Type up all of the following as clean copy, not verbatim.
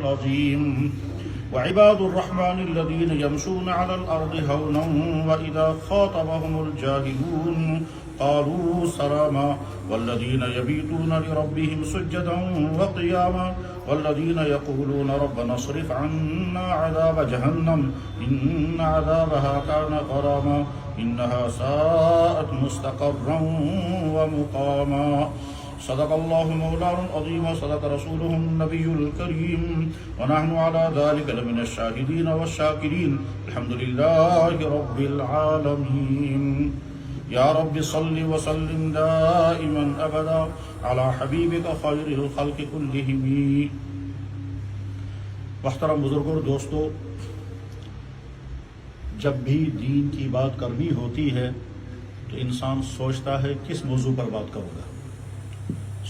العظيم وعباد الرحمن الذين يمشون على الأرض هونا وإذا خاطبهم الجاهلون قالوا سلاما والذين يبيتون لربهم سجدا وقياما والذين يقولون ربنا اصرف عنا عذاب جهنم إن عذابها كان غراما إنها ساءت مستقرا ومقاما صدق الله مولانا العظيم وصدق رسوله النبي الكريم ونحن على ذلك لمن الشاهدين والشاكرين الحمد لله رب العالمين يا رب صل وسلم دائما ابدا على حبيبك خير الخلق كلهم. محترم بزرگوں، دوستو، جب بھی دین کی بات کرنی ہوتی ہے تو انسان سوچتا ہے کس موضوع پر بات کروں گا.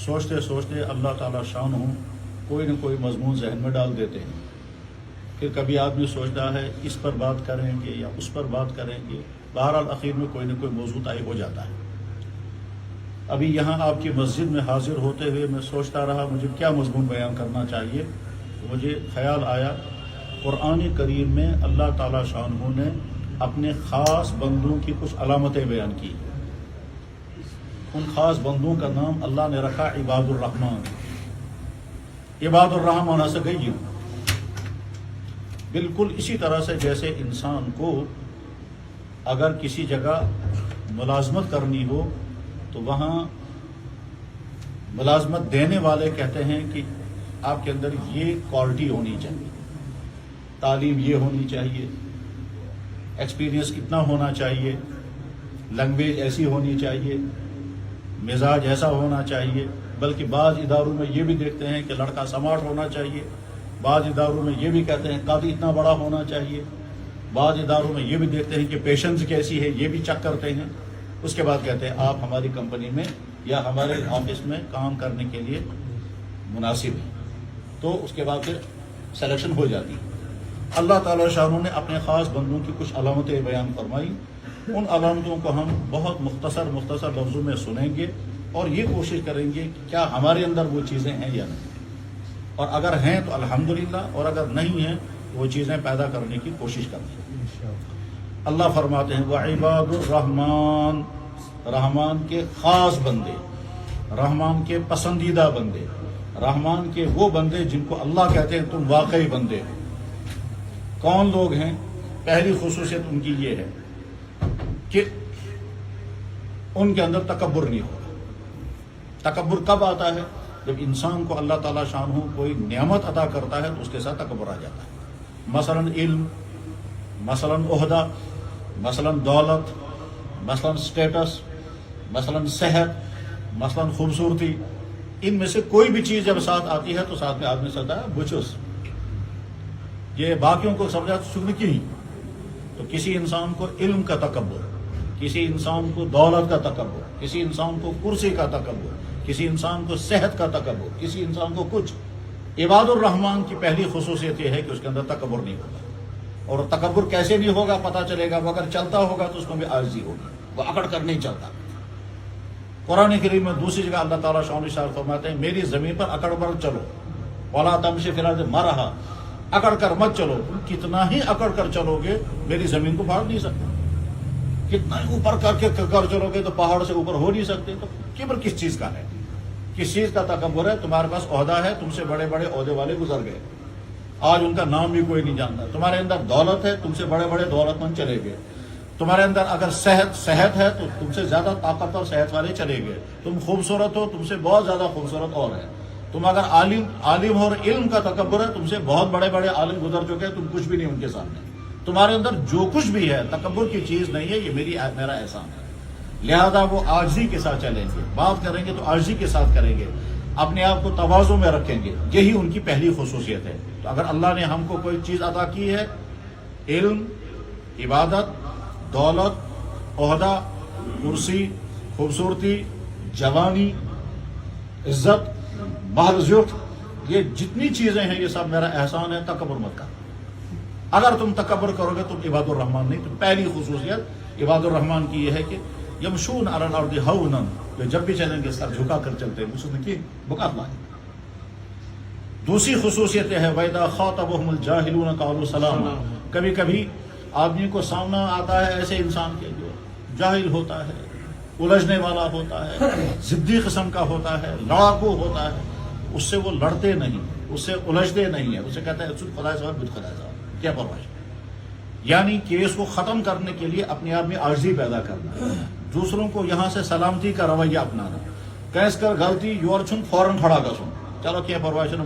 سوچتے سوچتے اللہ تعالیٰ شان ہو کوئی نہ کوئی مضمون ذہن میں ڈال دیتے ہیں. پھر کبھی آدمی سوچتا ہے اس پر بات کریں گے یا اس پر بات کریں گے. بہرحال اخیر میں کوئی نہ کوئی موضوع طے ہو جاتا ہے. ابھی یہاں آپ کی مسجد میں حاضر ہوتے ہوئے میں سوچتا رہا مجھے کیا مضمون بیان کرنا چاہیے. تو مجھے خیال آیا قرآن کریم میں اللہ تعالیٰ شان ہو نے اپنے خاص بندوں کی کچھ علامتیں بیان کی. ان خاص بندوں کا نام اللہ نے رکھا عباد الرحمن. عباد الرحمن سے گئی بالکل اسی طرح سے جیسے انسان کو اگر کسی جگہ ملازمت کرنی ہو تو وہاں ملازمت دینے والے کہتے ہیں کہ آپ کے اندر یہ کوالٹی ہونی چاہیے، تعلیم یہ ہونی چاہیے، ایکسپیرینس اتنا ہونا چاہیے، لینگویج ایسی ہونی چاہیے، مزاج ایسا ہونا چاہیے. بلکہ بعض اداروں میں یہ بھی دیکھتے ہیں کہ لڑکا سمارٹ ہونا چاہیے. بعض اداروں میں یہ بھی کہتے ہیں قاضی اتنا بڑا ہونا چاہیے. بعض اداروں میں یہ بھی دیکھتے ہیں کہ پیشنس کیسی ہے، یہ بھی چیک کرتے ہیں. اس کے بعد کہتے ہیں آپ ہماری کمپنی میں یا ہمارے آفس میں کام کرنے کے لیے مناسب ہیں. تو اس کے بعد پھر سلیکشن ہو جاتی ہے. اللہ تعالیٰ شاہ نے اپنے خاص بندوں کی کچھ علامتیں بیان فرمائی. ان علامتوں کو ہم بہت مختصر لفظوں میں سنیں گے اور یہ کوشش کریں گے کہ کیا ہمارے اندر وہ چیزیں ہیں یا نہیں، اور اگر ہیں تو الحمدللہ، اور اگر نہیں ہیں تو وہ چیزیں پیدا کرنے کی کوشش کریں گے. اللہ فرماتے ہیں وعباد الرحمن، رحمان کے خاص بندے، رحمان کے پسندیدہ بندے، رحمان کے وہ بندے جن کو اللہ کہتے ہیں تم واقعی بندے ہو. کون لوگ ہیں؟ پہلی خصوصیت ان کی یہ ہے کہ ان کے اندر تکبر نہیں ہوگا. تکبر کب آتا ہے؟ جب انسان کو اللہ تعالیٰ شان ہو کوئی نعمت عطا کرتا ہے تو اس کے ساتھ تکبر آ جاتا ہے. مثلا علم، مثلا عہدہ، مثلا دولت، مثلا اسٹیٹس، مثلا صحت، مثلا خوبصورتی. ان میں سے کوئی بھی چیز جب ساتھ آتی ہے تو ساتھ میں آدمی سکتا ہے بچوس. یہ باقیوں کو سمجھا تو شکر کی. تو کسی انسان کو علم کا تکبر، کسی انسان کو دولت کا تکبر، کسی انسان کو کرسی کا تکبر، کسی انسان کو صحت کا تکبر، کسی انسان کو کچھ. عباد الرحمن کی پہلی خصوصیت یہ ہے کہ اس کے اندر تکبر نہیں ہوگا. اور تکبر کیسے بھی ہوگا پتہ چلے گا، وہ اگر چلتا ہوگا تو اس میں بھی عاجزی ہوگی، وہ اکڑ کر نہیں چلتا. قرآن کریم میں دوسری جگہ اللہ تعالیٰ شان فرماتے ہیں میری زمین پر اکڑ کر چلو، ولا تمشی فی الارض مرحا، اکڑ کر مت چلو. تم کتنا ہی اکڑ کر چلو گے میری زمین کو پھاڑ نہیں سکتے. کتنا ہی اوپر کر کے چلو گے تو پہاڑ سے اوپر ہو نہیں سکتے. تو کبر کس چیز کا ہے؟ کس چیز کا تکبر ہے؟ تمہارے پاس عہدہ ہے، تم سے بڑے بڑے عہدے والے گزر گئے، آج ان کا نام بھی کوئی نہیں جانتا. تمہارے اندر دولت ہے، تم سے بڑے بڑے دولت مند چلے گئے. تمہارے اندر اگر صحت ہے تو تم سے زیادہ طاقتور صحت والے چلے گئے. تم خوبصورت ہو، تم سے بہت زیادہ خوبصورت اور ہے. تم اگر عالم اور علم کا تکبر ہے، تم سے بہت بڑے بڑے عالم گزر چکے ہیں، تم کچھ بھی نہیں ان کے سامنے. تمہارے اندر جو کچھ بھی ہے تکبر کی چیز نہیں ہے، یہ میرا احسان ہے. لہذا وہ عاجزی کے ساتھ چلیں گے، بات کریں گے تو عاجزی کے ساتھ کریں گے، اپنے آپ کو تواضع میں رکھیں گے. یہی ان کی پہلی خصوصیت ہے. تو اگر اللہ نے ہم کو کوئی چیز عطا کی ہے، علم، عبادت، دولت، عہدہ، کرسی، خوبصورتی، جوانی، عزت، بہرزیت، یہ جتنی چیزیں ہیں یہ سب میرا احسان ہے. تکبر مت کر. اگر تم تکبر کرو گے تم عباد الرحمن نہیں. تو پہلی خصوصیت عباد الرحمن کی یہ ہے کہ یمشون علی الارض ہونا، جو جب بھی چلیں گے سر جھکا کر چلتے ہیں. بکات لائیں دوسری خصوصیت ہے وَإِذَا خَاطَبَهُمُ الْجَاهِلُونَ قَالُوا سَلَامًا. کبھی کبھی آدمی کو سامنا آتا ہے ایسے انسان کے جو جاہل ہوتا ہے، الجھنے والا ہوتا ہے، ضدی قسم کا ہوتا ہے، لڑاکو ہوتا ہے، اس سے وہ لڑتے نہیں، اس سے الجھتے نہیں ہیں، اسے کہتا ہے خدا صاحب بد خدا صاحب کیا پرواہ. یعنی کیس کو ختم کرنے کے لیے اپنے آپ میں عاجزی پیدا کرنا، دوسروں کو یہاں سے سلامتی کا رویہ اپنانا. کیس کر غلطی یور چھن فوراً کھڑا گژھن، چلو کیا پرواہ چھن،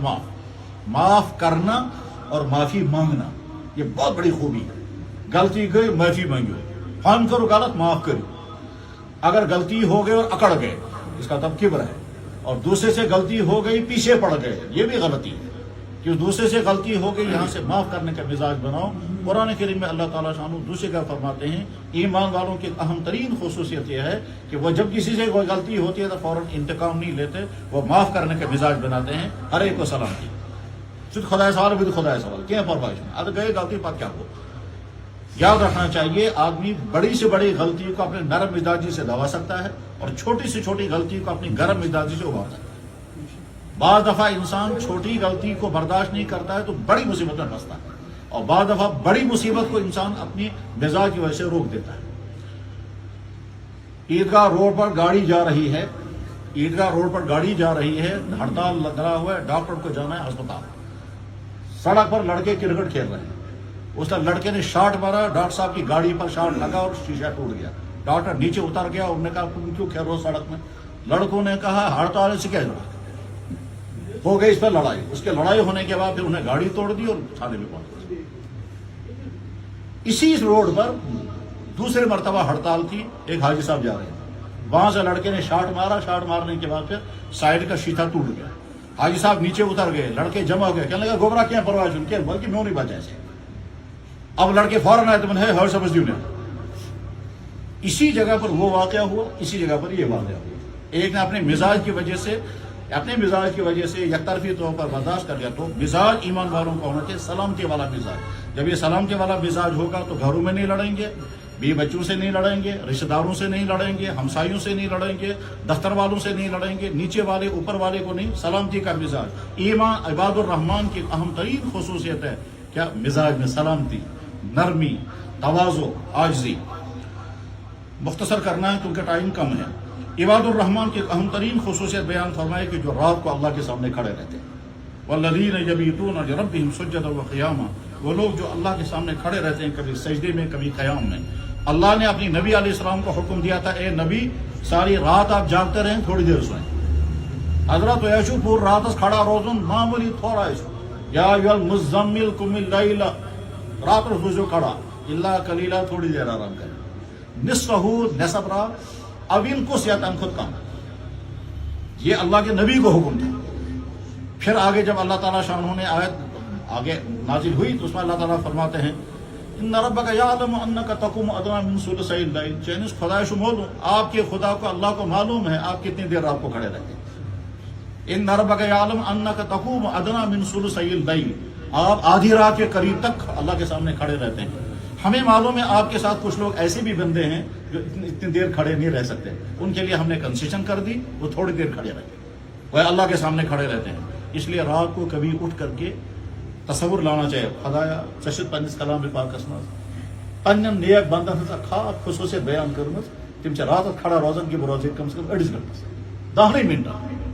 معاف کرنا اور معافی مانگنا یہ بہت بڑی خوبی ہے. غلطی گئی معافی مانگو، فن کرو غلط معاف کرو. اگر غلطی ہو گئی اور اکڑ گئے اس کا تب کبر ہے، اور دوسرے سے غلطی ہو گئی پیچھے پڑ گئے یہ بھی غلطی ہے کہ دوسرے سے غلطی ہو گئی یہاں سے معاف کرنے کا مزاج بناؤ. قرآن کریم میں اللہ تعالیٰ شانہ دوسرے کا فرماتے ہیں ایمان والوں کی اہم ترین خصوصیت یہ ہے کہ وہ جب کسی سے کوئی غلطی ہوتی ہے تو فوراً انتقام نہیں لیتے، وہ معاف کرنے کا مزاج بناتے ہیں. ہر ایک کو سلام کی صرف خدا سوال بھی خدا سوال کیا پرواہ اب گئے غلطی بات کیا ہو. یاد رکھنا چاہیے آدمی بڑی سے بڑی غلطی کو اپنے نرم مزاجی سے دبا سکتا ہے اور چھوٹی سے چھوٹی غلطی کو اپنی گرم مزاجی سے ابھار سکتا ہے. بعض دفعہ انسان چھوٹی غلطی کو برداشت نہیں کرتا ہے تو بڑی مصیبت میں پھنستا ہے، اور بعض دفعہ بڑی مصیبت کو انسان اپنی مزاج کی وجہ سے روک دیتا ہے. عیدگاہ روڈ پر گاڑی جا رہی ہے، عیدگاہ روڈ پر گاڑی جا رہی ہے، ہڑتال لگا ہوا ہے، ڈاکٹر کو جانا ہے اسپتال. سڑک پر لڑکے کرکٹ کھیل رہے ہیں، اس لڑکے نے شاٹ مارا، ڈاکٹر صاحب کی گاڑی پر شاٹ لگا اور شیشہ ٹوٹ گیا. ڈاکٹر نیچے اتر گیا، انہوں نے کہا تم کیوں کھیل رہے ہو سڑک میں؟ لڑکوں نے کہا ہڑتال سے کیا جڑا. ہو گئی اس پر لڑائی، اس کے لڑائی ہونے کے بعد پھر انہیں گاڑی توڑ دی اور تھانے میں پہنچ گئی. اسی روڈ پر دوسرے مرتبہ ہڑتال تھی، ایک حاجی صاحب جا رہے ہیں، وہاں سے لڑکے نے شاٹ مارا، شاٹ مارنے کے بعد پھر سائڈ کا شیشہ ٹوٹ گیا. حاجی صاحب نیچے اتر گئے، لڑکے جمع ہو گئے، کہنے لگا گھبرا کیا پرواہ سن کے بلکہ میں نہیں بچا ایسے. اب لڑکے فوراً آئے تو ہے ہر سمجھ دیوں نے. اسی جگہ پر وہ واقعہ ہوا، اسی جگہ پر یہ واقعہ ہوا. ایک نے اپنے مزاج کی وجہ سے یک طرفی طور پر برداشت کر گیا. تو مزاج ایمان والوں کا ہونا چاہیے سلامتی والا مزاج. جب یہ سلامتی والا مزاج ہوگا تو گھروں میں نہیں لڑیں گے، بیوی بچوں سے نہیں لڑیں گے، رشتہ داروں سے نہیں لڑیں گے، ہمسایوں سے نہیں لڑیں گے، دفتر والوں سے نہیں لڑیں گے، نیچے والے اوپر والے کو نہیں. سلامتی کا مزاج ایمان عباد الرحمان کی اہم ترین خصوصیت ہے. کیا مزاج میں سلامتی، نرمی، تواضع، عاجزی. مختصر کرنا ہے کیونکہ ٹائم کم ہے. عباد الرحمان کی اہم ترین خصوصیت بیان فرمائے کہ جو رات کو اللہ کے سامنے کھڑے رہتے ہیں. والذین یبیتون لربہم سجدا وقیاما، وہ لوگ جو اللہ کے سامنے کھڑے رہتے ہیں کبھی سجدے میں کبھی قیام میں. اللہ نے اپنی نبی علیہ السلام کو حکم دیا تھا اے نبی ساری رات آپ جاگتے رہیں، تھوڑی دیر سوئیں. حضرت یشو پور رات کھڑا روزن معمولی تھوڑا ایشو یا ایھا المزمل قم اللیل، رات روزو کھڑا الا قلیلا، تھوڑی دیر آرام کریں. نصفہ نصف رات اب ان کو سیاتن خود کام. یہ اللہ کے نبی کو حکم تھا. پھر آگے جب اللہ تعالیٰ شانہ نے آیت آگے نازل ہوئی تو اس میں اللہ تعالیٰ فرماتے ہیں ان ربک یعلم انک تقوم ادنی من ثلثی اللیل، چینس خدا شمول آپ کے خدا کو اللہ کو معلوم ہے آپ کتنی دیر رات کو کھڑے رہتے ہیں. ان ربک یعلم انک تقوم ادنی من ثلثی اللیل، آپ آدھی رات کے قریب تک اللہ کے سامنے کھڑے رہتے ہیں. ہمیں معلوم ہے آپ کے ساتھ کچھ لوگ ایسے بھی بندے ہیں جو اتنی دیر کھڑے نہیں رہ سکتے، ان کے لیے ہم نے کنسیشن کر دی، وہ تھوڑی دیر کھڑے رہتے ہیں، وہ اللہ کے سامنے کھڑے رہتے ہیں. اس لیے رات کو کبھی اٹھ کر کے تصور لانا چاہیے خدایا چشت پنس کلام پاکس مز پنن نیک بندن ہز خاص خصوصیت بیان کرمز تم رات کھڑا روزن کہ روزے کم سے کم 2.5 گھنٹے 10 منٹ.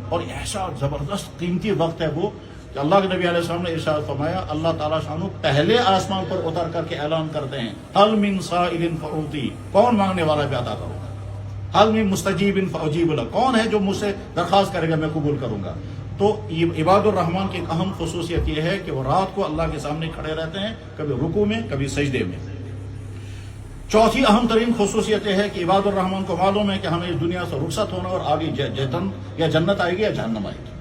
اور ایسا زبردست قیمتی وقت ہے وہ کہ اللہ کے نبی علیہ السلام نے ارشاد فرمایا اللہ تعالیٰ شانہ پہلے آسمان پر اتر کر کے اعلان کرتے ہیں حل من سائل فاعطی، کون مانگنے والا بھی عطا کروں گا. حل من مستجیب فاجیب له، کون ہے جو مجھ سے درخواست کرے گا میں قبول کروں گا. تو عباد الرحمان کی ایک اہم خصوصیت یہ ہے کہ وہ رات کو اللہ کے سامنے کھڑے رہتے ہیں، کبھی رکوع میں کبھی سجدے میں. چوتھی اہم ترین خصوصیت یہ ہے کہ عباد الرحمان کو معلوم ہے کہ ہمیں اس دنیا سے رخصت ہونا اور آگے یا جنت آئے گی یا جہنم آئے گی.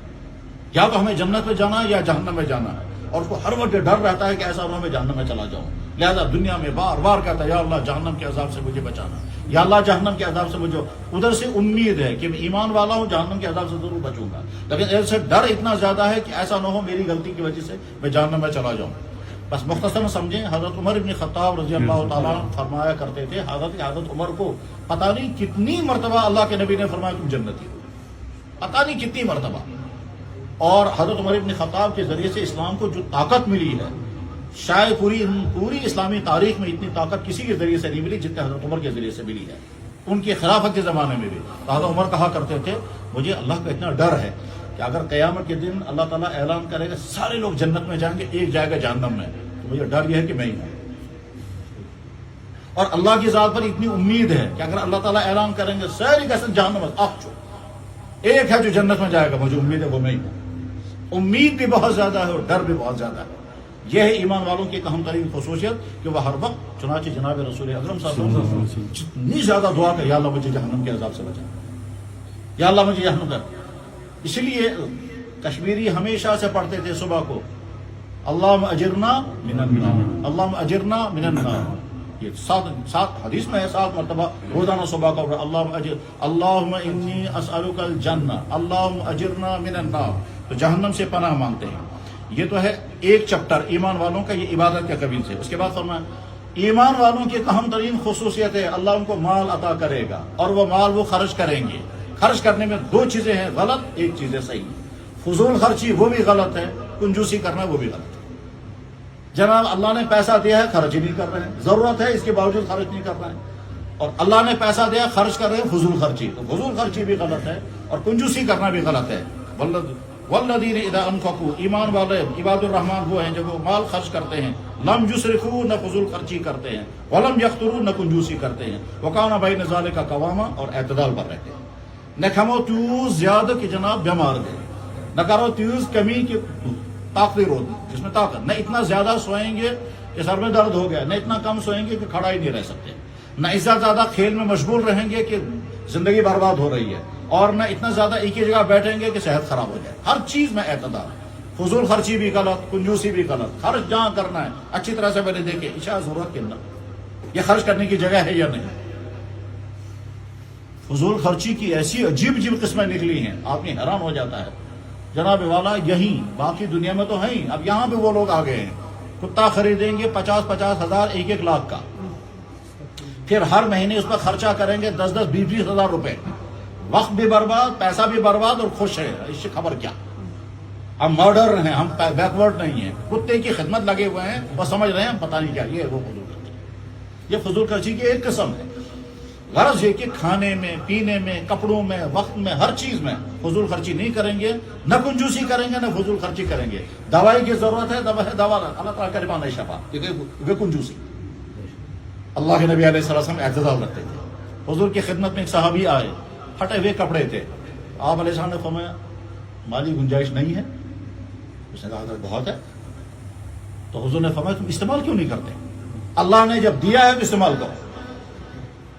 یا تو ہمیں جنت میں جانا ہے یا جہنم میں جانا ہے، اور اس کو ہر وقت ڈر رہتا ہے کہ ایسا نہ میں جہنم میں چلا جاؤں. لہذا دنیا میں بار بار کہتا ہے یا اللہ جہنم کے عذاب سے مجھے بچانا، یا اللہ جہنم کے عذاب سے مجھے. ادھر سے امید ہے کہ میں ایمان والا ہوں، جہنم کے عذاب سے ضرور بچوں گا، لیکن ایسے ڈر اتنا زیادہ ہے کہ ایسا نہ ہو میری غلطی کی وجہ سے میں جہنم میں چلا جاؤں. بس مختصر سمجھیں، حضرت عمر بن خطاب رضی اللہ تعالیٰ فرمایا کرتے تھے، حضرت عمر کو پتہ نہیں کتنی مرتبہ اللہ کے نبی نے فرمایا تم جنتی ہو، پتہ نہیں کتنی مرتبہ. اور حضرت عمر ابن خطاب کے ذریعے سے اسلام کو جو طاقت ملی ہے، شاید پوری اسلامی تاریخ میں اتنی طاقت کسی کے ذریعے سے نہیں ملی جتنے حضرت عمر کے ذریعے سے ملی ہے۔ ان کی خلافت کے زمانے میں بھی حضرت عمر کہا کرتے تھے مجھے اللہ کا اتنا ڈر ہے کہ اگر قیامت کے دن اللہ تعالیٰ اعلان کرے گا سارے لوگ جنت میں جائیں گے، ایک جائے گا جہنم میں، تو مجھے ڈر یہ ہے کہ میں ہی ہوں۔ اور اللہ کی ذات پر اتنی امید ہے کہ اگر اللہ تعالیٰ اعلان کریں گے ساری کا جہنم ایک ہے جو جنت میں جائے گا، مجھے امید ہے وہ میں ہی ہوں۔ امید بھی بہت زیادہ ہے اور ڈر بھی بہت زیادہ ہے۔ یہ ہے ایمان والوں کی اہم ترین خصوصیت کہ وہ ہر وقت، چنانچہ جناب رسول اکرم صلی اللہ علیہ وسلم جتنی زیادہ دعا کہ یا اللہ مجھے جہنم کے عذاب سے بچا، یا اللہ مجھے جہنم کر۔ اس لیے کشمیری ہمیشہ سے پڑھتے تھے صبح کو اللہم اجرنا من النار، اللہم اجرنا من النار۔ یہ سات حدیث میں ہے، 7 مرتبہ روزانہ صبح کا اللہم انی اسألک الجنہ، اللہم اجرنا من النار۔ تو جہنم سے پناہ مانگتے ہیں۔ یہ تو ہے ایک چپٹر ایمان والوں کا، یہ عبادت کے قبیل سے۔ اس کے بعد فرمایا ایمان والوں کی اہم ترین خصوصیت ہے اللہ ان کو مال عطا کرے گا اور وہ مال وہ خرچ کریں گے۔ خرچ کرنے میں 2 چیزیں ہیں غلط، ایک چیز ہے صحیح۔ فضول خرچی وہ بھی غلط ہے، کنجوسی کرنا وہ بھی غلط ہے۔ جناب اللہ نے پیسہ دیا ہے خرچ ہی نہیں کر رہے ہیں، ضرورت ہے اس کے باوجود خرچ نہیں کر رہے ہیں، اور اللہ نے پیسہ دیا خرچ کر رہے ہیں فضول خرچی، تو فضول خرچی بھی غلط ہے اور کنجوسی کرنا بھی غلط ہے۔ والذین اذا انفقوا، ایمان والے عباد الرحمن وہ ہیں جب وہ مال خرچ کرتے ہیں، لم یسرفوا، نہ فضول خرچی کرتے ہیں، ولم یقتروا، نہ کنجوسی کرتے ہیں، وکان بین ذلک قواما، اور اعتدال پر رہتے ہیں۔ نہ کھمو تیوز زیادہ کہ جناب بیمار گئے، نہ کرو تیوز کمی کہ طاقت روز جس میں طاقت، نہ اتنا زیادہ سوئیں گے کہ سر میں درد ہو گیا، نہ اتنا کم سوئیں گے کہ کھڑا ہی نہیں رہ سکتے، نہ اس سے زیادہ کھیل میں مشغول رہیں گے کہ زندگی برباد ہو رہی ہے، اور نہ اتنا زیادہ ایک ہی جگہ بیٹھیں گے کہ صحت خراب ہو جائے۔ ہر چیز میں اعتدال، فضول خرچی بھی غلط، کنجوسی بھی غلط۔ خرچ جہاں کرنا ہے اچھی طرح سے پہلے دیکھیں اشاء ضرورت کے اندر یہ خرچ کرنے کی جگہ ہے یا نہیں۔ فضول خرچی کی ایسی عجیب عجیب قسمیں نکلی ہیں، آدمی حیران ہو جاتا ہے۔ جناب والا یہیں باقی دنیا میں تو ہیں، اب یہاں پہ وہ لوگ آ گئے ہیں، کتا خریدیں گے 50-50 ہزار، 1-1 لاکھ کا، پھر ہر مہینے اس پر خرچہ کریں گے 10-10 20-20 ہزار روپے، وقت بھی برباد، پیسہ بھی برباد، اور خوش ہے۔ اس سے خبر کیا؟ ہم ماڈرن ہیں، ہم بیکورڈ نہیں ہیں، کتے کی خدمت لگے ہوئے ہیں، وہ سمجھ رہے ہیں ہم پتہ نہیں کیا۔ یہ وہ فضول خرچی، یہ فضول خرچی کی ایک قسم ہے۔ غرض یہ کہ کھانے میں، پینے میں، کپڑوں میں، وقت میں، ہر چیز میں فضول خرچی نہیں کریں گے، نہ کنجوسی کریں گے، نہ فضول خرچی کریں گے۔ دوائی کی ضرورت ہے، دوا اللہ تعالیٰ کا ربان شفا، یہ کنجوسی۔ اللہ کے نبی علیہ السلام اعتدال رکھتے تھے۔ حضور کی خدمت میں ایک صحابی آئے، پھٹے ہوئے کپڑے تھے، آپ علیہ السلام نے فرمایا مالی گنجائش نہیں ہے؟ اس نے کہا حضرت بہت ہے۔ تو حضور نے فرمایا تم استعمال کیوں نہیں کرتے؟ اللہ نے جب دیا ہے تو استعمال کرو۔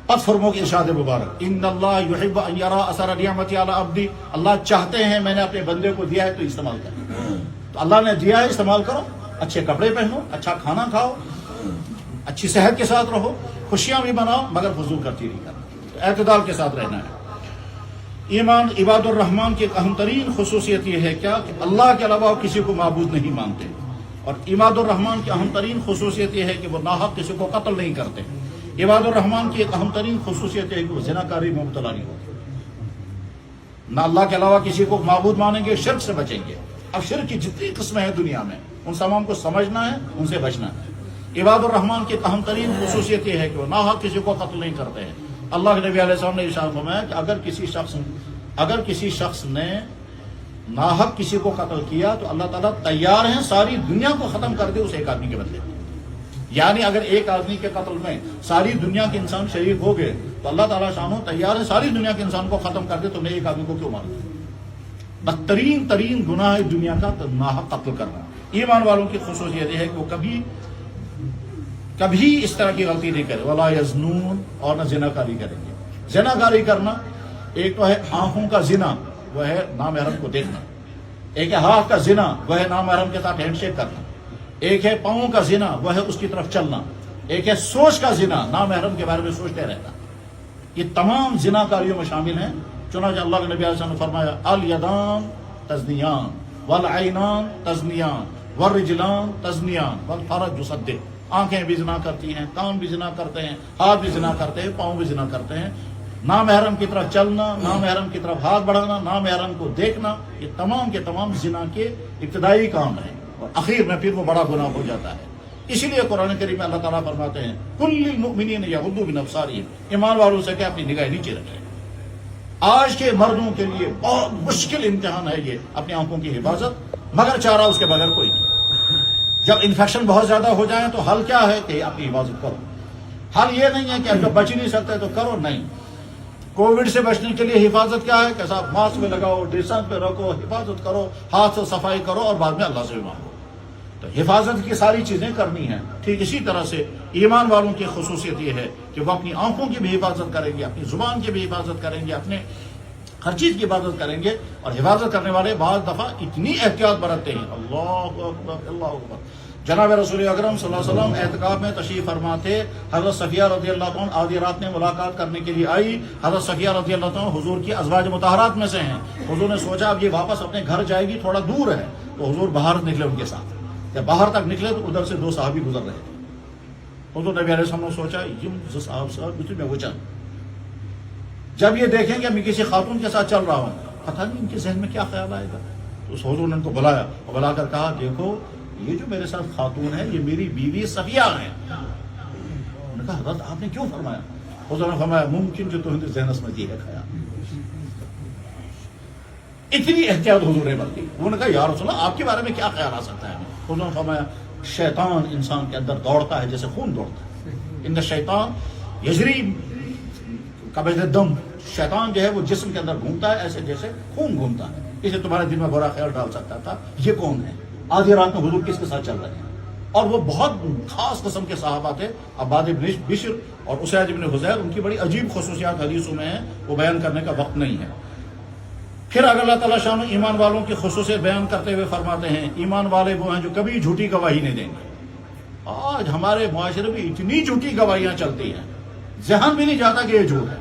پس فرمو کی ارشاد مبارک ان اللہ یحب ان یرا اثر نعمتی علی عبدی، اللہ چاہتے ہیں میں نے اپنے بندے کو دیا ہے تو استعمال کرو۔ تو اللہ نے دیا ہے استعمال کرو، اچھے کپڑے پہنو، اچھا کھانا کھاؤ، اچھی صحت کے ساتھ رہو، خوشیاں بھی مناؤ، مگر فضول خرچی نہیں کرنا، اعتدال کے ساتھ رہنا ہے۔ ایمان عباد الرحمن کی اہم ترین خصوصیت یہ ہے کیا کہ اللہ کے علاوہ کسی کو معبود نہیں مانتے، اور عباد الرحمن کی اہم ترین خصوصیت یہ ہے کہ وہ ناحق کسی کو قتل نہیں کرتے۔ عباد الرحمن کی ایک اہم ترین خصوصیت ہے کہ وہ زناکاری میں مبتلا نہیں ہوتے، نہ اللہ کے علاوہ کسی کو معبود مانیں گے، شرک سے بچیں گے۔ اب شرک کی جتنی قسمیں ہیں دنیا میں ان تمام کو سمجھنا ہے، ان سے بچنا ہے۔ عباد الرحمن کی اہم ترین خصوصیت یہ ہے کہ وہ ناحق کسی کو قتل نہیں کرتے ہیں۔ اللہ کے نبی علیہ السلام نے ارشاد فرمایا کہ اگر کسی شخص نے ناحق کسی کو قتل کیا تو اللہ تعالیٰ تیار ہیں ساری دنیا کو ختم کر دے اس ایک آدمی کے بدلے میں۔ یعنی اگر ایک آدمی کے قتل میں ساری دنیا کے انسان شریک ہو گئے تو اللہ تعالیٰ شانہ تیار ہے ساری دنیا کے انسان کو ختم کر دے، تو میں ایک آدمی کو کیوں ماروں؟ بدترین گناہ ہے دنیا کا ناحق قتل کرنا۔ ایمان والوں کی خصوصیت یہ ہے کہ وہ کبھی اس طرح کی غلطی نہیں کرے، ولا یزنون، اور نہ زناکاری کریں گے۔ زناکاری کرنا ایک تو ہے آنکھوں کا زنا، وہ ہے نامحرم کو دیکھنا، ایک ہے ہاتھ کا زنا، وہ ہے نامحرم کے ساتھ ہینڈ شیک کرنا، ایک ہے پاؤں کا زنا، وہ ہے اس کی طرف چلنا، ایک ہے سوچ کا زنا، نامحرم کے بارے میں سوچتے رہنا۔ یہ تمام زنا کاریوں میں شامل ہیں۔ چنانچہ اللہ کے نبی علیہ السلام نے فرمایا الیدان تزنیان والعینان تزنیان والرجلان تزنیان والفرج یصدق، آنکھیں بھی زنا کرتی ہیں، کان بھی زنا کرتے ہیں، ہاتھ بھی زنا کرتے ہیں، پاؤں بھی زنا کرتے ہیں۔ نامحرم کی طرف چلنا، نامحرم کی طرف ہاتھ بڑھانا، نامحرم کو دیکھنا، یہ تمام کے تمام زنا کے ابتدائی کام ہیں اور آخر میں پھر وہ بڑا گناہ ہو جاتا ہے۔ اسی لیے قرآن کریم میں اللہ تعالیٰ فرماتے ہیں کل للمؤمنین یغضوا من ابصارہم، ایمان والوں سے کہ اپنی نگاہ نیچے رکھیں۔ آج کے مردوں کے لیے بہت مشکل امتحان ہے یہ، اپنی آنکھوں کی حفاظت، مگر چارہ اس کے بغیر کوئی نہیں۔ جب انفیکشن بہت زیادہ ہو جائیں تو حل کیا ہے کہ اپنی حفاظت کرو۔ حل یہ نہیں ہے کہ اگر بچ ہی نہیں سکتے تو کرو، نہیں۔ کووڈ سے بچنے کے لیے حفاظت کیا ہے کہ صاحب ماسک میں لگاؤ، ڈسٹینس پہ رکھو، حفاظت کرو، ہاتھ سے صفائی کرو اور بعد میں اللہ سے مانگو۔ تو حفاظت کی ساری چیزیں کرنی ہیں۔ ٹھیک اسی طرح سے ایمان والوں کی خصوصیت یہ ہے کہ وہ اپنی آنکھوں کی بھی حفاظت کریں گے، اپنی زبان کی بھی حفاظت کریں گے، اپنے ہر چیز کی حفاظت کریں گے۔ اور حفاظت کرنے والے بعض دفعہ اتنی احتیاط برتتے ہیں، اللہ اکبر اللہ اکبر۔ جناب رسول اکرم صلی اللہ علیہ وسلم اعتکاف میں تشریف فرما تھے، حضرت صفیہ رضی اللہ عنہ آدھی رات میں ملاقات کرنے کے لیے آئی۔ حضرت صفیہ رضی اللہ عنہ حضور کی ازواج مطہرات میں سے ہیں۔ حضور نے سوچا اب یہ واپس اپنے گھر جائے گی، تھوڑا دور ہے، تو حضور باہر نکلے ان کے ساتھ۔ جب باہر تک نکلے تو ادھر سے دو صحابی گزر رہے تھے۔ حضور نبی علیہ السلام نے سوچا یہ صاحب میں وہ چل، جب یہ دیکھیں کہ میں کسی خاتون کے ساتھ چل رہا ہوں، پتہ نہیں ان کے ذہن میں کیا خیال آئے گا۔ تو اس حضور نے ان کو بلایا اور بلا کر کہا دیکھو یہ جو میرے ساتھ خاتون ہے یہ میری بیوی صفیہ ہے۔ انہوں نے کہا حضرت آپ نے کیوں فرمایا؟ حضور نے فرمایا ممکن جو تمہیں ذہن میں دی ہے خیال۔ اتنی احتیاط حضور نے برتی۔ انہوں نے کہا یا رسول اللہ آپ کے بارے میں کیا خیال آ سکتا ہے؟ حضور نے فرمایا شیطان انسان کے اندر دوڑتا ہے جیسے خون دوڑتا ہے، ان شیطان یجری قبض الدم، شیطان جو ہے وہ جسم کے اندر گھومتا ہے ایسے جیسے خون گھومتا ہے، اسے تمہارے دل میں برا خیال ڈال سکتا تھا یہ کون ہے، آدھی رات میں حضور کس کے ساتھ چل رہے ہیں۔ اور وہ بہت خاص قسم کے صحابہ تھے، عباد بن بشر اور اسید بن حذیر، ان کی بڑی عجیب خصوصیات حدیثوں میں ہیں، وہ بیان کرنے کا وقت نہیں ہے۔ پھر اگر اللہ تعالیٰ شان ایمان والوں کی خصوصیت بیان کرتے ہوئے فرماتے ہیں ایمان والے وہ ہیں جو کبھی جھوٹی گواہی نہیں دیں گے۔ آج ہمارے معاشرے میں اتنی جھوٹی گواہیاں چلتی ہیں، ذہن بھی نہیں جاتا کہ یہ جھوٹ ہے۔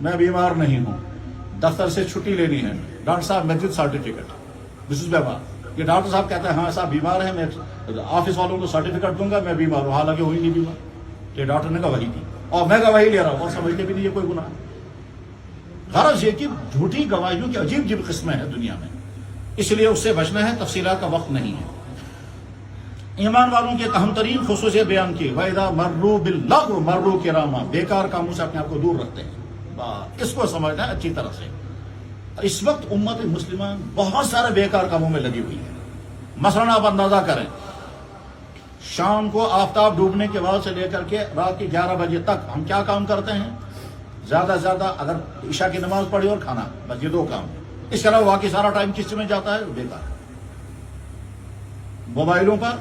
میں بیمار نہیں ہوں، دفتر سے چھٹی لینی ہے، ڈاکٹر صاحب مسجد سرٹیفکیٹ، مسز بیمار، یہ ڈاکٹر صاحب کہتے ہیں ہاں صاحب بیمار ہے، میں آفس والوں کو سرٹیفکیٹ دوں گا میں بیمار ہوں، حالانکہ ہوئی نہیں بیمار، یہ ڈاکٹر نے گواہی دی اور میں گواہی لے رہا ہوں اور سمجھتے بھی نہیں یہ کوئی گناہ ہے۔ غرض یہ کہ جھوٹی گواہیوں کی عجیب عجیب قسمیں ہیں دنیا میں، اس لیے اس سے بچنا ہے، تفصیلات کا وقت نہیں ہے۔ ایمان والوں کی اہم ترین خصوصیت بیان کی وَإِذَا مَرُّوا بِاللَّغْوِ مَرُّوا كِرَامًا، بیکار کاموں سے اپنے آپ کو دور رکھتے ہیں۔ اس کو سمجھنا ہے اچھی طرح سے۔ اس وقت امت مسلمان بہت سارے بیکار کاموں میں لگی ہوئی ہے۔ مثلاً آپ اندازہ کریں شام کو آفتاب ڈوبنے کے بعد سے لے کر کے رات کے 11 بجے تک ہم کیا کام کرتے ہیں؟ زیادہ سے زیادہ اگر عشاء کی نماز پڑھی اور کھانا، بس یہ دو کام۔ اس کے علاوہ باقی سارا ٹائم کس میں جاتا ہے؟ بیکار، موبائلوں پر،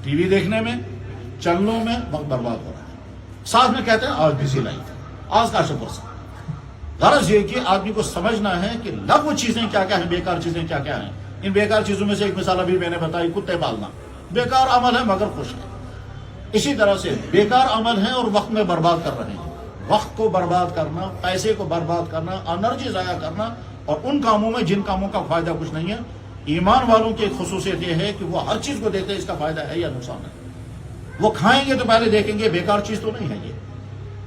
ٹی وی دیکھنے میں، چلنوں میں وقت برباد ہو رہا ہے۔ ساتھ میں کہتے ہیں آج بزی لائف ہے، آج کا شکر سے۔ غرض یہ کہ آدمی کو سمجھنا ہے کہ لغو چیزیں کیا کیا ہیں، بیکار چیزیں کیا کیا ہیں۔ ان بیکار چیزوں میں سے ایک مثال ابھی میں نے بتائی، کتے پالنا، بیکار عمل ہے مگر خوش ہے۔ اسی طرح سے بیکار عمل ہے اور وقت میں برباد کر رہے ہیں۔ وقت کو برباد کرنا، پیسے کو برباد کرنا، انرجی ضائع کرنا، اور ان کاموں میں جن کاموں کا فائدہ کچھ نہیں ہے۔ ایمان والوں کی ایک خصوصیت یہ ہے کہ وہ ہر چیز کو دیکھتے ہیں اس کا فائدہ ہے یا نقصان ہے۔ وہ کھائیں گے تو پہلے دیکھیں گے بیکار چیز تو نہیں ہے یہ،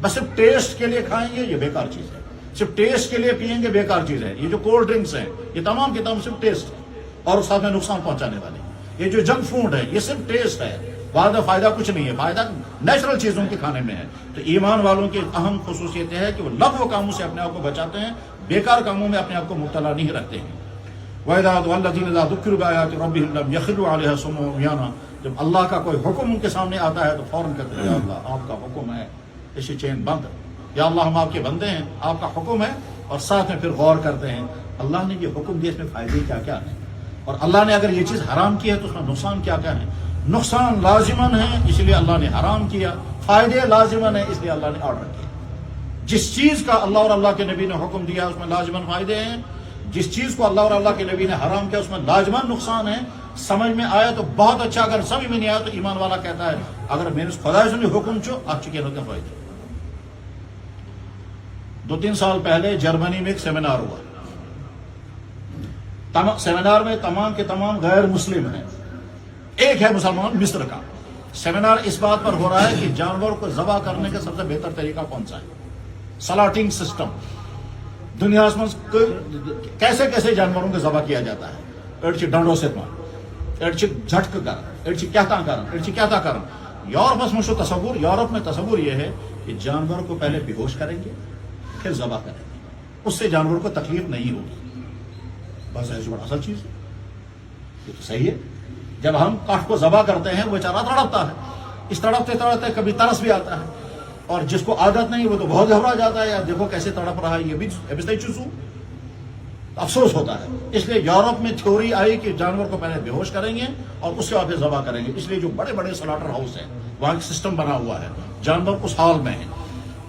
بس صرف ٹیسٹ کے لیے کھائیں گے یہ بیکار چیز ہے، صرف ٹیسٹ کے لیے پیئیں گے بیکار چیز ہے۔ یہ جو کولڈ ڈرنکس ہیں یہ تمام کے تمام صرف ٹیسٹ ہے اور ساتھ میں نقصان پہنچانے والے۔ یہ جو جنک فوڈ ہے یہ صرف ٹیسٹ ہے، بعد میں فائدہ کچھ نہیں ہے، فائدہ نیچرل چیزوں کے کھانے میں ہے۔ تو ایمان والوں کی اہم خصوصیت ہے کہ وہ لغو کاموں سے اپنے آپ کو بچاتے ہیں، بیکار کاموں میں اپنے آپ کو مبتلا نہیں رکھتے ہیں۔ وَإِذَا وَالَّذِينَ إِذَا ذُكِّرُوا بِآيَاتِ رَبِّهِمْ لَمْ يَخِرُّوا عَلَيْهَا صُمًّا وَعُمْيَانًا، جب اللہ کا کوئی حکم ان کے سامنے آتا ہے تو فوراً کہتے ہیں یا اللہ آپ کا حکم ہے، اسی چین بند، یا اللہ ہم آپ کے بندے ہیں، آپ کا حکم ہے، اور ساتھ میں پھر غور کرتے ہیں اللہ نے یہ حکم دیا اس میں فائدے کیا کیا ہیں، اور اللہ نے اگر یہ چیز حرام کی ہے تو اس میں نقصان کیا کیا ہے۔ نقصان لازمن ہے اس لیے اللہ نے حرام کیا، فائدے لازمن ہے اس لیے اللہ نے آرڈر کیا۔ جس چیز کا اللہ اور اللہ کے نبی نے حکم دیا اس میں لازمن فائدے ہیں، جس چیز کو اللہ اور اللہ کے نبی نے حرام کیا اس میں لازمن نقصان ہے۔ سمجھ میں آیا تو بہت اچھا، اگر سمجھ میں نہیں آیا تو ایمان والا کہتا ہے اگر میں نے خدا سے حکم چو آپ چکے رہتے فائدے۔ 2-3 سال پہلے جرمنی میں ایک سیمینار ہوا، سیمینار میں تمام کے تمام غیر مسلم ہیں، ایک ہے مسلمان مصر کا۔ سیمینار اس بات پر ہو رہا ہے کہ جانور کو ذبح کرنے کا سب سے بہتر طریقہ کون سا ہے۔ سلاٹنگ سسٹم دنیا میں کیسے کیسے جانوروں کو ذبح کیا جاتا ہے. اڑ ڈنڈو سے مار اڑ جھٹک کر اڑ کیا کر یورپ میں تصور یورپ میں تصور یہ ہے کہ جانور کو پہلے بے ہوش کریں گے پھر ذبح کریں گے, اس سے جانور کو تکلیف نہیں ہوگی. بس ایسی بڑا اصل چیز ہے, یہ تو صحیح ہے. جب ہم کاٹ کو ذبح کرتے ہیں وہ بیچارہ تڑپتا ہے, اس تڑپتے کبھی ترس بھی آتا ہے, اور جس کو عادت نہیں وہ تو بہت گھبرا جاتا ہے, یار دیکھو کیسے تڑپ رہا ہے, یہ بھی صحیح چوسوں, افسوس ہوتا ہے. اس لیے یورپ میں تھیوری آئی کہ جانور کو پہلے بے ہوش کریں گے اور اس کے بعد پھر ذبح کریں گے. اس لیے جو بڑے بڑے سلاٹر ہاؤس ہیں وہاں ایک سسٹم بنا ہوا ہے, جانور اس حال میں ہے,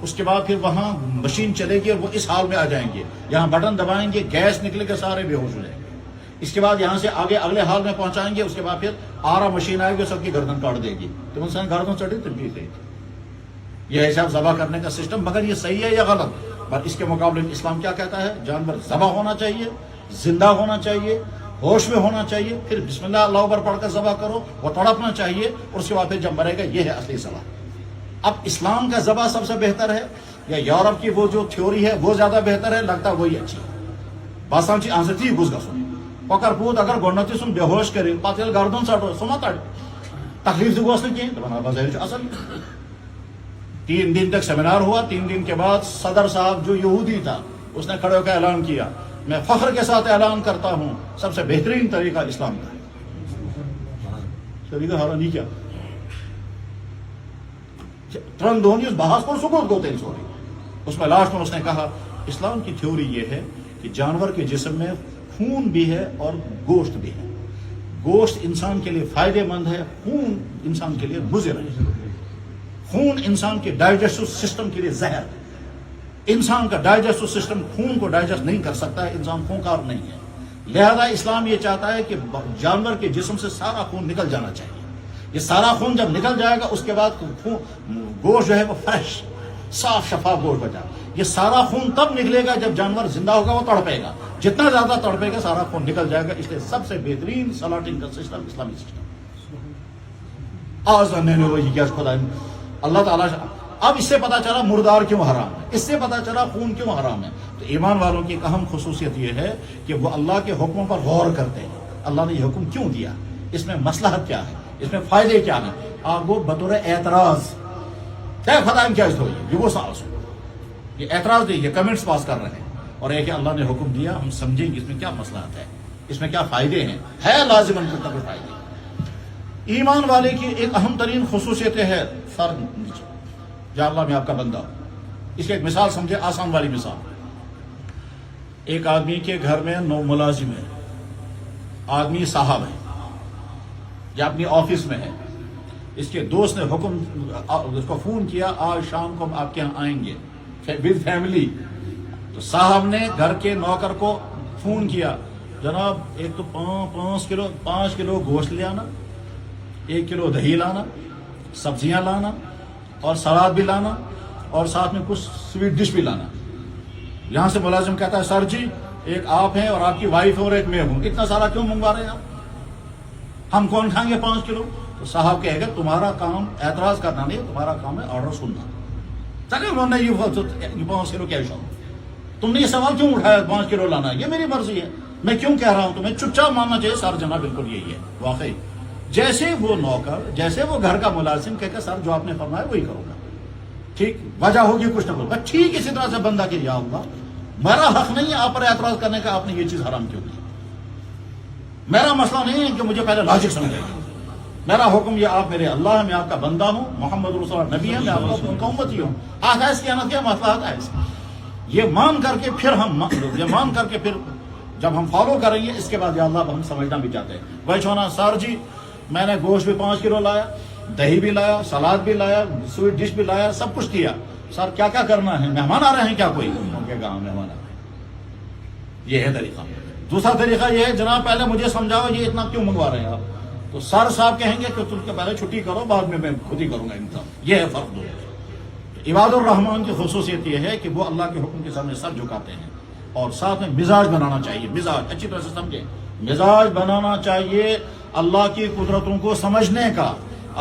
اس کے بعد پھر وہاں مشین چلے گی اور وہ اس حال میں آ جائیں گے, یہاں بٹن دبائیں گے گیس نکلے گا سارے بے ہوش ہو جائیں گے. اس کے بعد یہاں سے آگے اگلے حال میں پہنچائیں گے, اس کے بعد پھر آرا مشین آئے گی سب کی گردن کاٹ دے گی. تم انسان گردن چڑھی تم بھی گئی. یہ حساب ذبح کرنے کا سسٹم, مگر یہ صحیح ہے یا غلط؟ پر اس کے مقابلے میں اسلام کیا کہتا ہے؟ جانور ذبح ہونا چاہیے, زندہ ہونا چاہیے, ہوش میں ہونا چاہیے, پھر بسم اللہ اللہ اکبر پڑھ کر ذبح کرو, وہ تڑپنا چاہیے, اور اس کے بعد پھر جب مرے گا. یہ ہے اصلی ذبح. اب اسلام کا ذبح سب سے بہتر ہے یا یورپ کی وہ جو تھیوری ہے وہ زیادہ بہتر ہے؟ لگتا وہی اچھی ہے. باسان چی آنستی گھس گسو پکر پوت اگر گونتی سن بے ہوش کریں پتہ یل گردن ژٹو سو ما تڑ تکلیف تہ گوس نہ کہیں دپان بظاہر اصل. 3 دن تک سیمینار ہوا. 3 دن کے بعد صدر صاحب جو یہودی تھا اس نے کھڑے ہو کر اعلان کیا, میں فخر کے ساتھ اعلان کرتا ہوں سب سے بہترین طریقہ اسلام کا ہے. طریقہ ہارا نہیں کیا ترن دونی اس بحث پر سکوت کو تین سوری. اس میں لاسٹ میں اس نے کہا اسلام کی تھیوری یہ ہے کہ جانور کے جسم میں خون بھی ہے اور گوشت بھی ہے. گوشت انسان کے لیے فائدہ مند ہے, خون انسان کے لیے مضر ہے. خون انسان کے ڈائجسٹو سسٹم کے لیے زہر ہے. انسان کا ڈائجسٹو سسٹم خون کو ڈائجسٹ نہیں کر سکتا ہے, انسان خونخوار نہیں ہے. لہذا اسلام یہ چاہتا ہے کہ جانور کے جسم سے سارا خون نکل جانا چاہیے. یہ سارا خون جب نکل جائے گا اس کے بعد گوشت جو ہے وہ فریش صاف شفاف گوشت بچا. یہ سارا خون تب نکلے گا جب جانور زندہ ہوگا, وہ تڑپے گا, جتنا زیادہ تڑپے گا سارا خون نکل جائے گا. اس لیے سب سے بہترین سلاٹنگ کا سسٹم اسلامی سسٹم. آج کیا خدا اللہ تعالیٰ. اب اس سے پتا چلا مردار کیوں حرام ہے, اس سے پتا چلا خون کیوں حرام ہے. تو ایمان والوں کی ایک اہم خصوصیت یہ ہے کہ وہ اللہ کے حکموں پر غور کرتے ہیں. اللہ نے یہ حکم کیوں دیا, اس میں مصلحت کیا ہے, اس میں فائدے کیا ہیں. آپ وہ بطور اعتراض کیا خدا کیا اس ہوئی یہ وہ سال سو یہ اعتراض دے, یہ کمنٹس پاس کر رہے ہیں, اور ایک کہ اللہ نے حکم دیا ہم سمجھیں گے اس میں کیا مصلحت ہے, اس میں کیا فائدے ہیں. ہے لازماً کچھ نہ کچھ فائدے. ایمان والے کی ایک اہم ترین خصوصیت ہے سر نیچے, یا اللہ میں آپ کا بندہ ہوں. اس کی ایک مثال سمجھے, آسان والی مثال. ایک آدمی کے گھر میں 9 ملازم ہے, آدمی صاحب ہے یا اپنی آفس میں ہے. اس کے دوست نے حکم اس کو فون کیا آج شام کو ہم آپ کے یہاں آئیں گے ود فیملی. تو صاحب نے گھر کے نوکر کو فون کیا, جناب ایک تو 5 کلو گوشت لے آنا, 1 کلو دہی لانا, سبزیاں لانا اور سلاد بھی لانا, اور ساتھ میں کچھ سویٹ ڈش بھی لانا. یہاں سے ملازم کہتا ہے سر جی ایک آپ ہیں اور آپ کی وائف اور ایک میں ہوں, اتنا سارا کیوں منگوا رہے ہیں آپ, ہم کون کھائیں گے 5 کلو. تو صاحب کہے گا تمہارا کام اعتراض کرنا نہیں, تمہارا کام ہے آرڈر سننا. چلے یہ 5 کلو کیا شوق, تم نے یہ سوال کیوں اٹھایا 5 کلو لانا, یہ میری مرضی ہے, میں کیوں کہہ رہا ہوں, تمہیں چپ چاپ ماننا چاہیے. سر جناب بالکل یہی ہے. واقعی جیسے وہ نوکر, جیسے وہ گھر کا ملازم کہہ کہ سر جو آپ نے فرمایا وہی کروں گا, ٹھیک وجہ ہوگی کچھ نہ کچھ, ٹھیک اسی طرح سے بندہ کہ یا اللہ میرا حق نہیں ہے آپ پر اعتراض کرنے کا, آپ نے یہ چیز حرام کیوں کی. میرا مسئلہ نہیں ہے کہ مجھے پہلے لاجک سمجھے, میرا حکم یہ آپ میرے اللہ ہے, میں آپ کا بندہ ہوں, محمد رسول اللہ نبی ہے, میں آپ کا ان کا امتی ہوں. آتا ہے اس کی آنا کیا مسئلہ ہے اس یہ مان کر کے پھر ہم یہ مان کر کے پھر جب ہم فالو کریں گے اس کے بعد یا اللہ ہم سمجھنا بھی چاہتے ہیں. بھائی چھونا سر جی میں نے گوشت بھی 5 کلو لایا, دہی بھی لایا, سلاد بھی لایا, سویٹ ڈش بھی لایا, سب کچھ کیا. سر کیا کیا کرنا ہے, مہمان آ رہے ہیں کیا کوئی, ان کے گاؤں مہمان آ رہے ہیں. یہ ہے طریقہ. دوسرا طریقہ یہ ہے جناب پہلے مجھے سمجھاؤ یہ اتنا کیوں منگوا رہے ہیں آپ. تو سر صاحب کہیں گے کہ تم کے پہلے چھٹی کرو, بعد میں خود ہی کروں گا انتظام. یہ ہے فرق دو. عباد الرحمان کی خصوصیت یہ ہے کہ وہ اللہ کے حکم کے سامنے سر جھکاتے ہیں, اور ساتھ میں مزاج بنانا چاہیے. مزاج اچھی طرح سے سمجھیں, مزاج بنانا چاہیے اللہ کی قدرتوں کو سمجھنے کا,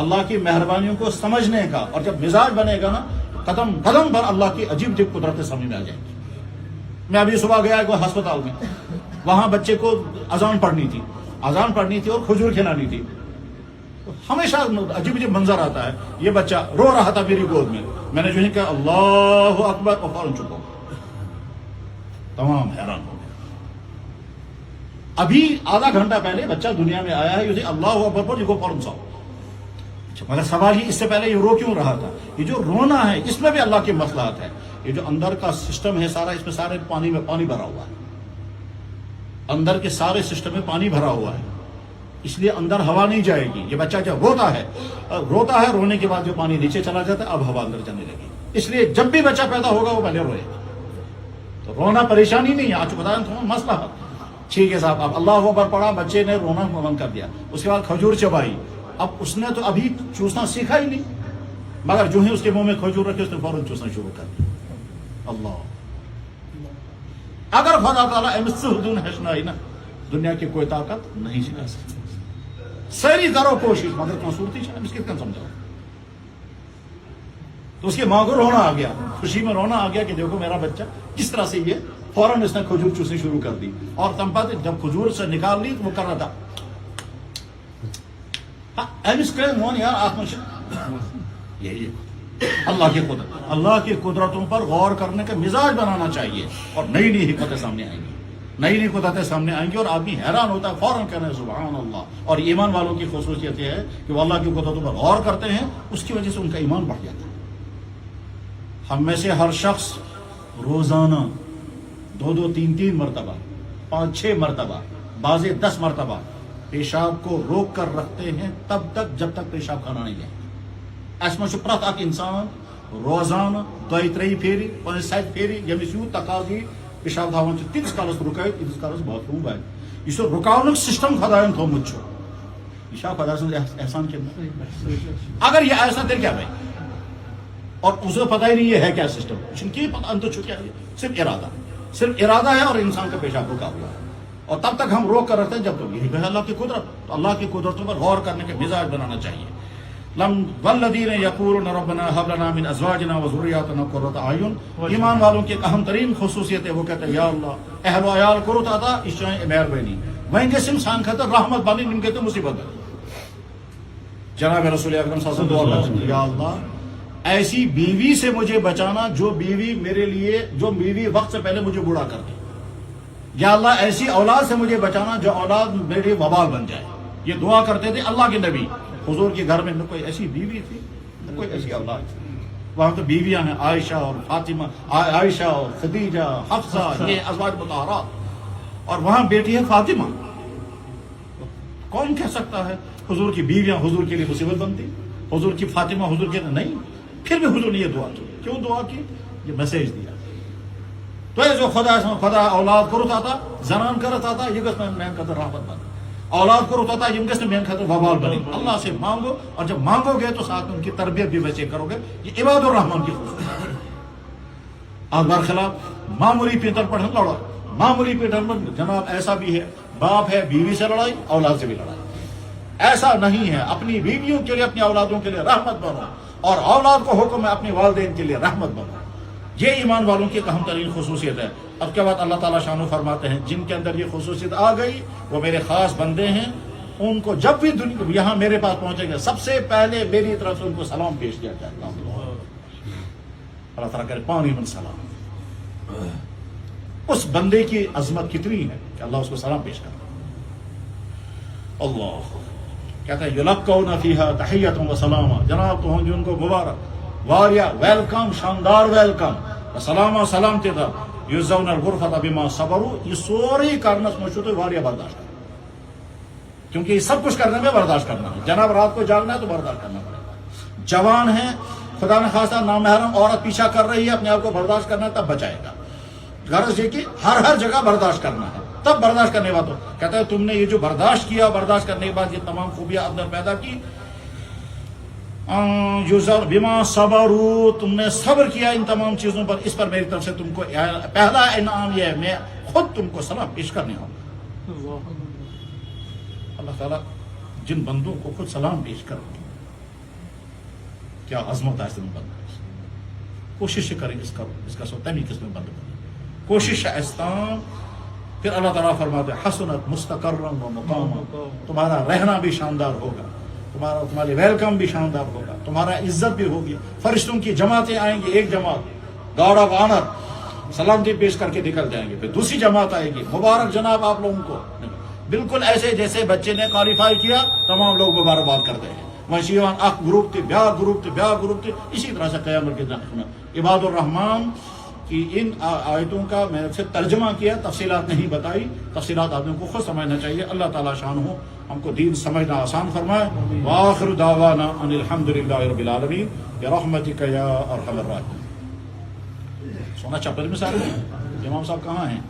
اللہ کی مہربانیوں کو سمجھنے کا. اور جب مزاج بنے گا نا قدم قدم پر اللہ کی عجیب عجیب قدرتیں سمجھ میں آ جائیں گی. میں ابھی صبح گیا ایک ہسپتال میں, وہاں بچے کو اذان پڑھنی تھی اور کھجور کھلانی تھی. ہمیشہ عجیب عجیب منظر آتا ہے. یہ بچہ رو رہا تھا میری گود میں نے جو ہی کہا اللہ اکبر اور فوراً چپ ہو گیا. تمام حیران ہو گئے. ابھی آدھا گھنٹہ پہلے بچہ دنیا میں آیا ہے, یہ اللہ اکبر پر کو فوراً سو. مگر سوال ہی اس سے پہلے یہ رو کیوں رہا تھا؟ یہ جو رونا ہے اس میں بھی اللہ کی مصلحت ہے. یہ جو اندر کا سسٹم ہے سارا, اس میں سارے پانی بھرا ہوا ہے. اندر کے سارے سسٹم میں پانی بھرا ہوا ہے, اس لیے اندر ہوا نہیں جائے گی. یہ بچہ جب روتا ہے رونے کے بعد جو پانی نیچے چلا جاتا ہے, اب ہوا اندر جانے لگی. اس لیے جب بھی بچہ پیدا ہوگا وہ پہلے روئے گا. تو رونا پریشانی نہیں ہے. آج بتایا تمہیں مسئلہ ہے. ٹھیک ہے صاحب, اب اللہ اکبر پڑھا, بچے نے رونا بند کر دیا, اس کے بعد کھجور چبائی. اب اس نے تو ابھی چوسنا سیکھا ہی نہیں, مگر جو ہی اس کے منہ میں کھجور رکھے اس نے فوراً چوسنا شروع کر دیا. اللہ اگر خدا تعالیٰ ہی نا, دنیا کی کوئی طاقت نہیں سکھا سکتی. ساری کرو کوشش, مگر کہاں صورتی چاہے اس کن سمجھاؤ. تو اس کی ماں کو رونا آ گیا, خوشی میں رونا آ گیا کہ دیکھو میرا بچہ کس طرح سے یہ فوراً اس نے کھجور چوسنی شروع کر دی. اور تمپا جب کھجور سے نکال لی تو وہ کر رہا تھا یار آسمان. یہی اللہ کی قدرت, اللہ کی قدرتوں پر غور کرنے کا مزاج بنانا چاہیے, اور نئی نئی حکمتیں سامنے آئیں گی, نئی نئی قدرتیں سامنے آئیں گی, اور آدمی حیران ہوتا ہے, فوراً کہنا ہے سبحان اللہ. اور ایمان والوں کی خصوصیت یہ ہے کہ وہ اللہ کی قدرتوں پر غور کرتے ہیں, اس کی وجہ سے ان کا ایمان بڑھ جاتا ہے. ہم میں سے ہر شخص روزانہ 2-3 مرتبہ, 5-6 مرتبہ, بعض 10 مرتبہ پیشاب کو روک کر رکھتے ہیں تب تک جب تک پیشاب کھانا نہیں جائے. ایسا پرت اک انسان روزانہ 2-3 پھیری 5-7 پھیری یمس یوت تقاضی پیشاب تھاون تیتس کالس رکائت تیتس کالس باتھ روم واتہِ. یہ رکاونک سسٹم خدایَن تھومت یہ خدا سن احسان کیا. اگر یہ ایسا تیل کیا بھائی, اور اسے پتہ ہی نہیں یہ ہے کیا سسٹم, کی پتہ کیا, صرف ارادہ ہے اور انسان کا پیشاب رکا ہوا ہے. اور تب تک ہم روک کر رکھتے ہیں جب تک یہی ہے اللہ کی قدرت. تو اللہ کی قدرتوں پر غور کرنے کا مزاج بنانا چاہیے. والذین یقولون ربنا هب لنا من ازواجنا وذریاتنا قرۃ اعین. ایمان والوں کی ایک اہم ترین خصوصیت ہے, وہ کہتے ہیں یا اللہ اہل و عیال قرۃ عطا اس چاہے مہربانی وہیں کے انسان کہتے رحمت بانی نم کہتے مصیبت بانی. جناب رسول اکرم صلی اللہ علیہ وسلم دعا یا اللہ ایسی بیوی سے مجھے بچانا جو بیوی میرے لیے, جو بیوی وقت سے پہلے مجھے بوڑھا کر دے. یا اللہ ایسی اولاد سے مجھے بچانا جو اولاد میرے لیے وبال بن جائے. یہ دعا کرتے تھے اللہ کے نبی. حضور کے گھر میں نہ کوئی ایسی بیوی تھی نہ کوئی ایسی اولاد تھی. وہاں تو بیویاں ہیں عائشہ اور فاطمہ, عائشہ اور خدیجہ, حفصہ, یہ ازواج مطہرات, اور وہاں بیٹی ہے فاطمہ. کون کہہ سکتا ہے حضور کی بیویاں حضور کے لیے مصیبت بنتی, حضور کی فاطمہ حضور کے لیے نہیں. پھر بھی حضور نے یہ دعا کی. کیوں دعا کی؟ یہ میسیج دیا. تو یہ جو خدا اولاد کرتا تھا زنان کرتا تھا, یہ گس میں خطر رحمت بن, اولاد کرتا تھا یہ گس میں خطر وبال بنی. اللہ سے مانگو, اور جب مانگو گے تو ساتھ میں ان کی تربیت بھی ویسے کرو گے. یہ عباد الرحمان کی خصوصیت ہے. آپ برخلاف معمولی پیٹر پر لڑا, معمولی پیٹر پر جناب ایسا بھی ہے, باپ ہے بیوی سے لڑائی, اولاد سے بھی لڑائی. ایسا نہیں ہے. اپنی بیویوں کے لیے, اپنی اولادوں کے لیے رحمت بنو, اور اولاد کو حکم ہے اپنے والدین کے لیے رحمت بنو. یہ ایمان والوں کی ایک اہم ترین خصوصیت ہے. اب کے بعد اللہ تعالیٰ شان و فرماتے ہیں جن کے اندر یہ خصوصیت آ گئی وہ میرے خاص بندے ہیں. ان کو جب بھی یہاں میرے پاس پہنچے گا سب سے پہلے میری طرف سے ان کو سلام پیش کیا جائے گا. اللہ تعالیٰ کرے پانی من سلام. اس بندے کی عظمت کتنی ہے کہ اللہ اس کو سلام پیش کرتا. اللہ کہتا ہے یلقون فیہا تحیۃ و سلاما. جناب تو ہوں گے ان کو مبارک, واریا ویلکم, شاندار ویلکم, سلامہ سلامتی تھا. یجزون الغرفۃ بما صبروا. یہ سوری کرنس مشہور ہے واریا برداشت کرنا, کیونکہ یہ سب کچھ کرنے میں برداشت کرنا ہے. جناب رات کو جاگنا ہے تو برداشت کرنا پڑے گا. جوان ہے, خدا نہ خواستہ نامحرم عورت پیچھا کر رہی ہے, اپنے آپ کو برداشت کرنا ہے تب بچائے گا. غرض یہ کہ ہر جگہ برداشت کرنا ہے, تب برداشت کرنے والا. تو کہتا ہے تم نے یہ جو برداشت کیا, برداشت کرنے کے بعد یہ تمام خوبیاں اندر پیدا کی. بما صبروا, تم نے صبر کیا ان تمام چیزوں پر, اس پر میری طرف سے تم کو پہلا انعام یہ ہے میں خود تم کو سلام پیش کرنے ہوں. اللہ تعالیٰ جن بندوں کو خود سلام پیش کرو, کیا عظمت ہے ان بندوں. کوشش کریں اس کا تمی قسم بند کریں کوشش استان. پھر اللہ تعالیٰ فرماتے ہیں حسنت مستقرم و مقاما, تمہارا رہنا بھی شاندار ہوگا, تمہارے ویلکم بھی شاندار ہوگا, تمہارا عزت بھی ہوگی. فرشتوں کی جماعتیں آئیں گی, ایک جماعت گارڈ آف آنر سلامتی پیش کر کے نکل جائیں گے, پھر دوسری جماعت آئے گی, مبارک جناب آپ لوگوں کو. بالکل ایسے جیسے بچے نے کوالیفائی کیا تمام لوگ مبارکباد کرتے ہیں. وشیوان اخ گروپ تھے, بیا گروپ تھے, بیا گروپ تھے, اسی طرح سے قیامت کے دن. عباد الرحمان کی ان آیتوں کا میں نے ترجمہ کیا, تفصیلات نہیں بتائی, تفصیلات آدمیوں کو خود سمجھنا چاہیے. اللہ تعالیٰ شان ہو ہم کو دین سمجھنا آسان فرمائے. وآخر دعوانا ان الحمدللہ رب العالمین برحمتک یا ارحم الراحمین. سونا چپل میں سارے امام صاحب کہاں ہیں؟